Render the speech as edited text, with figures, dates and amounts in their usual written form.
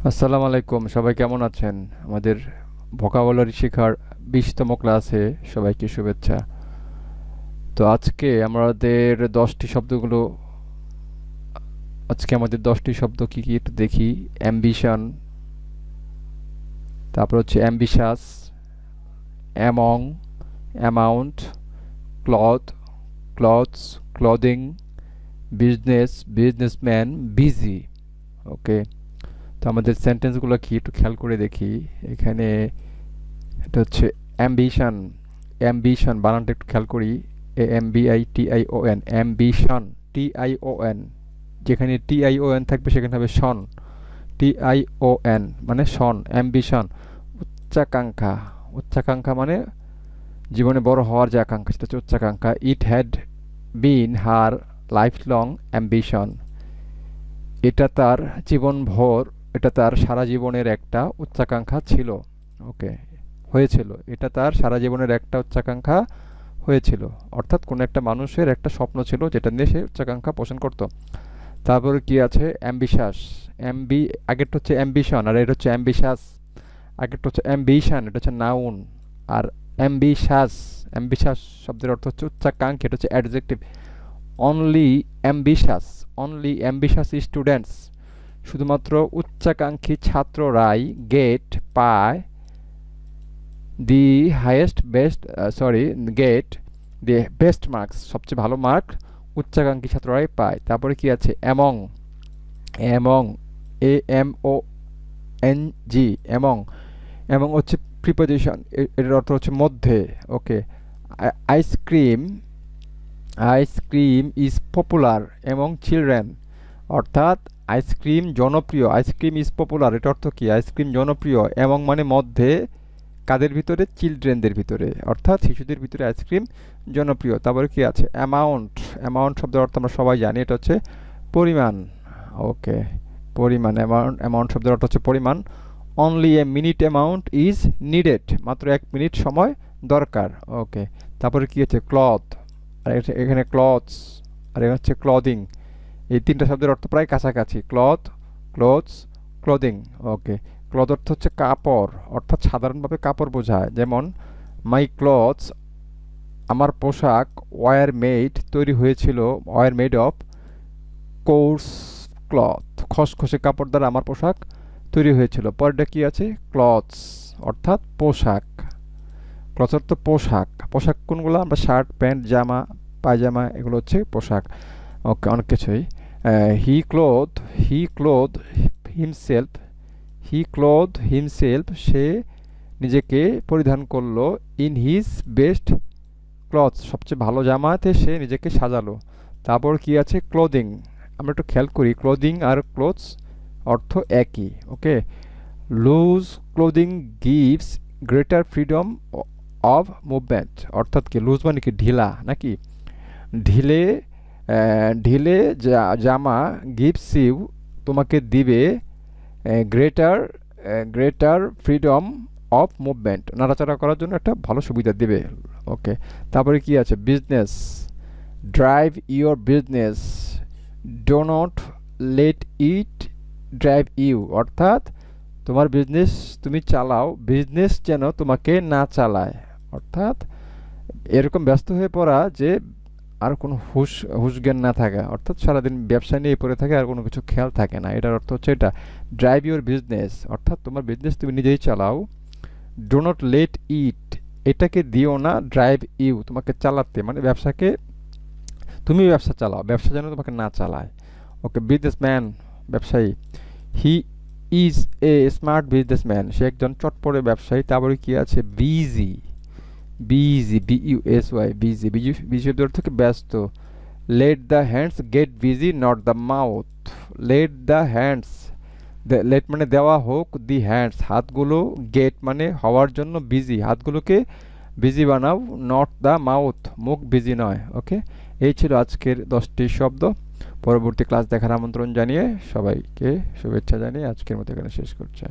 আসসালামু আলাইকুম, সবাই কেমন আছেন? আমাদের ভোকাবুলারি শেখার 20তম ক্লাসে সবাইকে শুভেচ্ছা। তো আজকে আমাদের 10টি শব্দ কি কি একটু দেখি। অ্যাম্বিশন, তারপর হচ্ছে ambitious, among, amount, cloth, clothes, clothing, business, businessman, busy. Okay, তো আমাদের সেন্টেন্সগুলো কি একটু খেয়াল করে দেখি। এখানে এটা হচ্ছে অ্যাম্বিশন। অ্যাম্বিশন বানানটা একটু খেয়াল করি। AMBITION, ambition, TION। যেখানে TION থাকবে সেখানে হবে শন, TION মানে শন, অ্যাম্বিশন। উচ্চাকাঙ্ক্ষা, উচ্চাকাঙ্ক্ষা মানে জীবনে বড় হওয়ার যে আকাঙ্ক্ষা সেটা হচ্ছে উচ্চাকাঙ্ক্ষা। It had been her life long ambition. এটা তার জীবনভর, এটা তার সারা জীবনের একটা উচ্চাকাঙ্ক্ষা ছিল। ওকে, হয়েছিল, এটা তার সারা জীবনের একটা উচ্চাকাঙ্ক্ষা হয়েছিল, অর্থাৎ কোনো একটা মানুষের একটা স্বপ্ন ছিল যেটা নিয়ে সে উচ্চাকাঙ্ক্ষা পোষণ করত। তারপরে কি আছে? অ্যাম্বিশাস। অ্যাম্বি আগেরটা হচ্ছে অ্যাম্বিশন আর এটা হচ্ছে অ্যাম্বিশাস। আগেরটা হচ্ছে অ্যাম্বিশন, এটা হচ্ছে নাউন। আর অ্যাম্বিশাস, অ্যাম্বিশাস শব্দের অর্থ হচ্ছে উচ্চাকাঙ্ক্ষী, এটা হচ্ছে adjective. Only ambitious, only ambitious students, শুধুমাত্র উচ্চাকাঙ্ক্ষী ছাত্ররাই গেট পায় the highest best get the best marks, সবচেয়ে ভালো মার্ক উচ্চাকাঙ্ক্ষী ছাত্ররাই পায়। তারপরে কি আছে? Among, among, AMONG, among. Among হচ্ছে প্রিপোজিশন, এর অর্থ হচ্ছে মধ্যে। Okay, ice cream, ice cream is popular among children, অর্থাৎ আইসক্রিম জনপ্রিয়। আইসক্রিম ইজ পপুলার, এটা অর্থ কি? আইসক্রিম জনপ্রিয় অ্যামং মানে মধ্যে, কাদের ভিতরে? চিলড্রেনদের ভিতরে, অর্থাৎ শিশুদের ভিতরে আইসক্রিম জনপ্রিয়। তারপরে কি আছে? অ্যামাউন্ট। অ্যামাউন্ট শব্দের অর্থ আমরা সবাই জানি, এটা হচ্ছে পরিমাণ। ওকে, পরিমাণ। অ্যামাউন্ট, অ্যামাউন্ট শব্দের অর্থ হচ্ছে পরিমাণ। Only a minute amount is needed, মাত্র 1 মিনিট সময় দরকার। ওকে, তারপরে কি আছে? ক্লথ, আর এখানে ক্লথস, আর এখানে হচ্ছে ক্লদিং। এই তিনটা শব্দের অর্থ প্রায় কাছাকাছি। Cloth, clothes, clothing. Okay, cloth অর্থ হচ্ছে কাপড়, অর্থাৎ সাধারণভাবে কাপড় বোঝায়। যেমন মাই ক্লথস, আমার পোশাক, ওয়ার মেড, তৈরি হয়েছিল, war made of course cloth, খসখসে কাপড় দ্বারা আমার পোশাক তৈরি হয়েছিল। পরেরটা কি আছে? ক্লথস অর্থাৎ পোশাক। ক্লথ অর্থ পোশাক। পোশাক কোনগুলো? আমরা শার্ট, প্যান্ট, জামা, পায়জামা, এগুলো হচ্ছে পোশাক। ওকে, অনেক কিছুই। হি ক্লোথ হিমসেলফ, হি ক্লোথ হিমসেলফ, সে নিজেকে পরিধান করলো। ইন হিজ বেস্ট ক্লথ, সবচেয়ে ভালো জামাতে সে নিজেকে সাজালো। তারপর কি আছে? ক্লোদিং। আমরা একটু খেয়াল করি, ক্লোদিং আর ক্লোথস অর্থ একই। Okay, loose clothing gives greater freedom of movement, অর্থাৎ কি? লুজ মানে কি? ঢিলা নাকি? ঢিলে, ঢিলে জামা, গিভস ইউ, তোমাকে দিবে, greater, greater freedom of movement, নাড়াচাড়া করার জন্য একটা ভালো সুবিধা দিবে। ওকে, তারপরে কি আছে? Business. Drive your business, do not let it drive you, অর্থাৎ তোমার বিজনেস তুমি চালাও, বিজনেস যেন তোমাকে না চালায়। অর্থাৎ এরকম ব্যস্ত হয়ে পড়া যে আর কোনো হুশ জ্ঞান না থাকা, অর্থাৎ সারাদিন ব্যবসা নিয়ে পড়ে থাকে আর কোনো কিছু খেয়াল থাকে না, এটার অর্থ হচ্ছে এটা। ড্রাইভ ইউর বিজনেস, অর্থাৎ তোমার বিজনেস তুমি নিজেই চালাও। ডো নট লেট ইট, এটাকে দিও না ড্রাইভ ইউ, তোমাকে চালাতে, মানে ব্যবসাকে তুমি ব্যবসা চালাও, ব্যবসা যেন তোমাকে না চালায়। ওকে, বিজনেসম্যান, ব্যবসায়ী। He is a smart businessman, সে একজন চটপটে ব্যবসায়ী। তারপরে কি আছে? Busy, busy, BUSY, busy, busy শব্দের অর্থ কি? ব্যস্ত। Let the hands get busy not the mouth, let the hands, let মানে দেওয়া হোক, দি হ্যান্ডস হাতগুলো, গেট মানে হওয়ার জন্য, বিজি হাতগুলোকে বিজি বানাও, নট দ্য মাউথ মুখ বিজি নয়। ওকে, এই ছিল আজকের 10টি শব্দ। পরবর্তী ক্লাস দেখার আমন্ত্রণ জানিয়ে সবাইকে শুভেচ্ছা জানিয়ে আজকের মতো এখানে শেষ করছি।